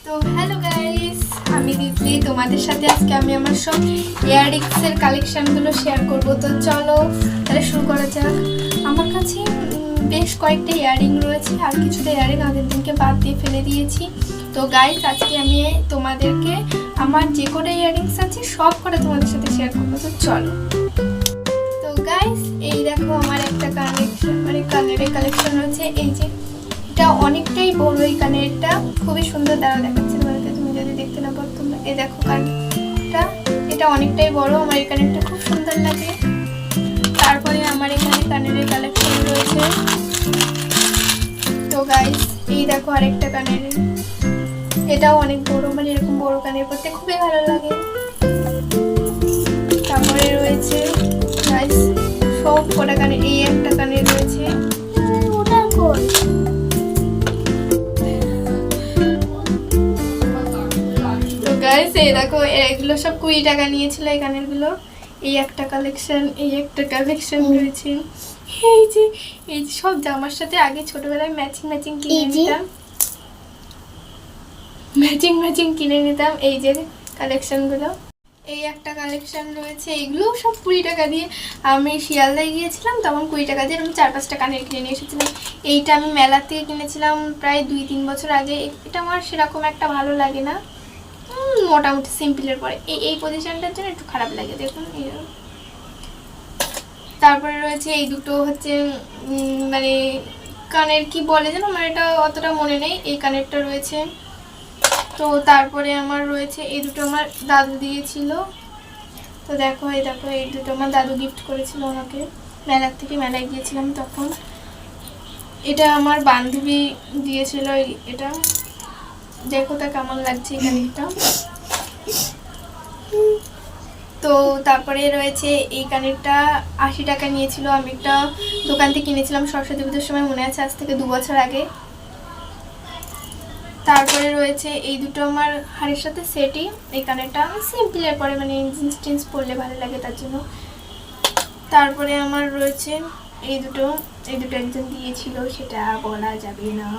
তো hello guys, আমি দিদি তোমাদের সাথে আজকে আমি আমার সব ইয়াররিংসের কালেকশনগুলো শেয়ার করব। তো চলো তাহলে শুরু করা যাক। আমার কাছে বেশ কয়েকটা ইয়াররিং রয়েছে, আর কিছুটা ইয়াররিং আগের দিনকে বাদ দিয়ে ফেলে দিয়েছি। তো গাইস আজকে আমি তোমাদেরকে আমার যে কটা ইয়াররিংস আছে সব কটা তোমাদের সাথে শেয়ার করবো। তো চলো। তো গাইস এই দেখো আমার একটা কালেকশন, মানে কানেরের কালেকশন রয়েছে। এই যে এটা অনেকটাই বড়, এই কানেরটা খুবই সুন্দর। দ্বারা দেখাচ্ছে তোমাদেরকে, তুমি যদি দেখতে না পারো তোমরা। এই দেখো কানেরটা, এটা অনেকটাই বড়। আমার এই কানেরটা খুব সুন্দর লাগে। তারপরে আমার এখানে কানেরের কালেকশন রয়েছে। তো গাইস এই দেখো আরেকটা কানের, এটাও অনেক বড়, মানে এরকম বড় কানের পরতে খুবই ভালো লাগে। তারপরে রয়েছে গাইস সব কটা কানের, এই একটা কানের রয়েছে। ওটা কোন? এই দেখো এগুলো সব 20 টাকা নিয়েছিল এই কানেরগুলো। এই একটা কালেকশন, এই একটা কালেকশন রয়েছে। এই যে সব জামার সাথে আগে ছোটবেলায় ম্যাচিং কিনে নিতাম এই যে কালেকশনগুলো। এই একটা কালেকশন রয়েছে, এগুলো সব 20 টাকা দিয়ে। আমি শিয়ালদায় গিয়েছিলাম তখন 20 টাকা দিয়ে আমি 4-5টা কানের কিনে নিয়ে এসেছিলাম। এইটা আমি মেলা থেকে কিনেছিলাম প্রায় 2-3 বছর আগে। এটা আমার সেরকম একটা ভালো লাগে না, মোটামুটি সিম্পলের পরে এই পজিশনটার জন্য একটু খারাপ লাগে, দেখুন। তারপরে রয়েছে এই দুটো হচ্ছে মানে কানের কি বলে যেন, আমার এটা অতটা মনে নেই। এই কানেরটা রয়েছে। তো তারপরে আমার রয়েছে এই দুটো আমার দাদু দিয়েছিল। তো দেখো এই দুটো আমার দাদু গিফট করেছিল আমাকে মেলার থেকে, মেলায় গিয়েছিলাম তখন। এটা আমার বান্ধবী দিয়েছিল। এটা দেখো তা কেমন লাগছে এই কানেরটা। তো তারপরে রয়েছে এই কানেরটা 80 টাকা নিয়েছিল। আমি একটা দোকান থেকে কিনেছিলাম সরস্বতী পুজোর সময়, মনে আছে, আজ থেকে 2 বছর আগে। তারপরে রয়েছে এই দুটো আমার হাড়ের সাথে সেটই। এই কানেরটা আমি সিম্পলের পরে, মানে জিন্স পরলে ভালো লাগে তার জন্য। তারপরে আমার রয়েছে এই দুটো একজন দিয়েছিল, সেটা বলা যাবে না।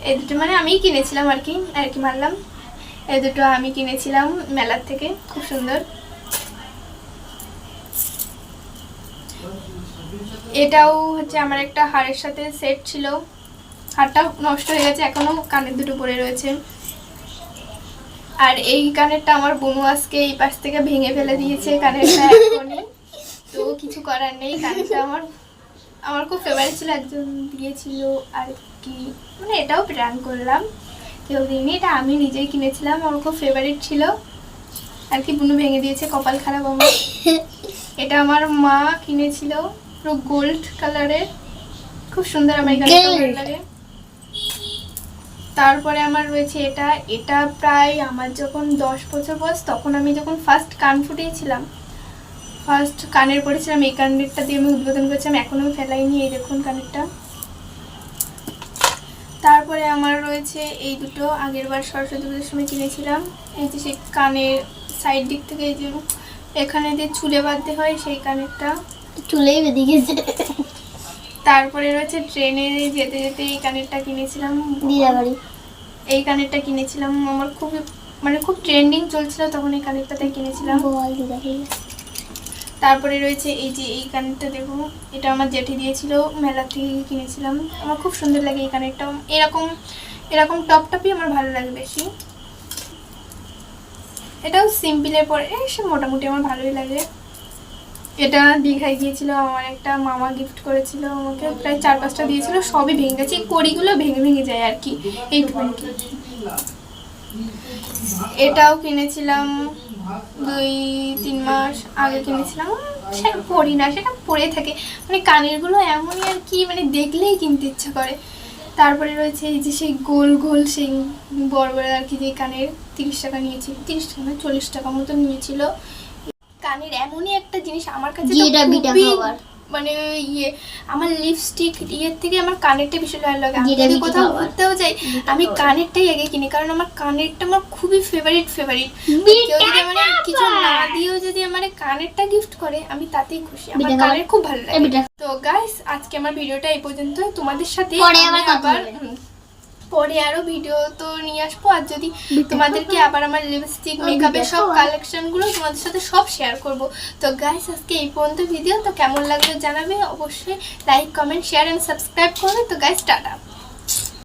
এই দুটো মানে আমিই কিনেছিলাম আর কি মারলাম। এই দুটো আমি কিনেছিলাম মেলার থেকে, খুব সুন্দর। এটাও হচ্ছে আমার একটা হাড়ের সাথে সেট ছিল, হাড়টা নষ্ট হয়ে গেছে, এখনো কানের দুটো পরে রয়েছে। আর এই কানেরটা আমার বোনু আজকে এই পাশ থেকে ভেঙে ফেলে দিয়েছে কানেরটা এখনই। তো কিছু করার নেই, কানেরটা আমার খুব ফেভারিট ছিল, একজন দিয়েছিল আর কি, মানে এটাও প্ল্যান করলাম, কেউ দিইনি, এটা আমি নিজেই কিনেছিলাম, আমার খুব ফেভারিট ছিল আর কি। বুনু ভেঙে দিয়েছে, কপাল খারাপ আমার। এটা আমার মা কিনেছিল, পুরো গোল্ড কালারের, খুব সুন্দর, আমার এখানে ভালো লাগে। তারপরে আমার রয়েছে এটা প্রায় আমার যখন 10 বছর বয়স, তখন আমি যখন ফার্স্ট কান ফুটিয়েছিলাম, ফার্স্ট কানের পরেছিলাম, এই কানেরটা দিয়ে আমি উদ্বোধন করেছিলাম, এখনো ফেলাইনি। এই দেখুন কানেরটা। তারপরে আমার রয়েছে এই দুটো, আগের বার সরস্বতী পুজোর সময় কিনেছিলাম। এই যে সেই কানের সাইড দিক থেকে এই যে এখানে দিয়ে চুলে বাঁধতে হয়, সেই কানেরটা, চুলেই বেঁধে গেছে। তারপরে রয়েছে ট্রেনে যেতে যেতে এই কানেরটা কিনেছিলাম, দিদাবাড়ি। এই কানেরটা কিনেছিলাম, আমার খুব ট্রেন্ডিং চলছিল তখন, এই কানেরটা তাই কিনেছিলাম। তারপরে রয়েছে এই যে এই কানেরটা, দেখো এটা আমার জেঠি দিয়েছিল, মেলা থেকে কিনেছিলাম, আমার খুব সুন্দর লাগে এই কানেরটা। এরকম টপই আমার ভালো লাগে বেশি। এটাও সিম্পলের পরে সে মোটামুটি আমার ভালোই লাগে। এটা দীঘায় গিয়েছিল, আমার একটা মামা গিফট করেছিল আমাকে, প্রায় 4-5টা দিয়েছিল, সবই ভেঙে গেছে, এই কড়িগুলো ভেঙে যায় আর কি, এইটুকুনি। এটাও কিনেছিলাম 2-3 মাস আগে কিনেছিলাম, সেটা পরি না, সেটা পরে থাকে, মানে কানেরগুলো এমনই আর কি, মানে দেখলেই কিনতে ইচ্ছা করে। তারপরে রয়েছে এই যে সেই গোল সেই বড় আর কি, যে কানের 30 টাকা নিয়েছিল, 30 টাকা না 40 টাকা মতো নিয়েছিল। কানের এমনই একটা জিনিস আমার কাছে, মানে আমার লিপস্টিক থেকে আমার কানেরটা ভীষণ ভালো লাগে। আমি যদি কোথাও ঘুরতেও যাই, আমি কানেরটাই আগে কিনি, কারণ আমার কানেরটা আমার খুবই ফেভারিট। কেউ যদি আমার কিছু না দিয়েও যদি আমার কানেরটা গিফট করে, আমি তাতেই খুশি, আমার কানের খুব ভালো লাগে। তো গাইস আজকে আমার ভিডিওটা এই পর্যন্ত, তোমাদের সাথে পরে আরো ভিডিও তো নিয়ে আসবো। আর যদি তোমাদেরকে আবার আমার লিপস্টিক মেকআপের সব কালেকশনগুলো তোমাদের সাথে সব শেয়ার করব। তো গাইস আজকে এই পর্যন্ত ভিডিও। তো কেমন লাগলো জানাবে, অবশ্যই like comment share and subscribe করবে। তো গাইস টাটা।